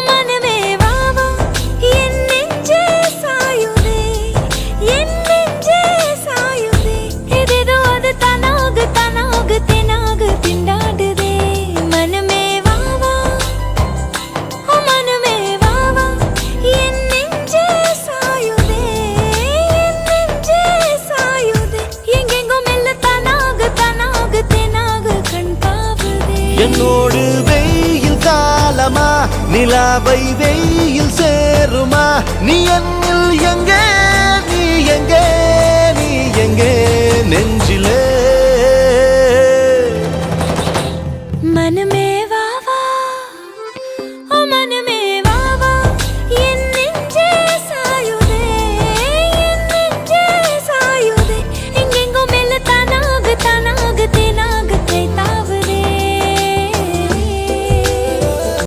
மனமே வா வா என் நெஞ்சே சாயுதே என் நெஞ்சே சாயுதே ஏதேதோ அது தனாகு தனாகு தெனாகு திண்டாடுதே மனமே வா வா மனமே வா வா என் நெஞ்சே சாயுதே என் நெஞ்சே சாயுதே எங்கெங்கோ மெல்ல தனாகு தனாகு தெனாகு கண் பாவுதே என்னோடு வெயில் காலமா நிலாவை வெயில் சேருமா நீ என்னில் எங்கே நீ எங்கே நீ எங்கே நெஞ்சிலே மனமே வா வா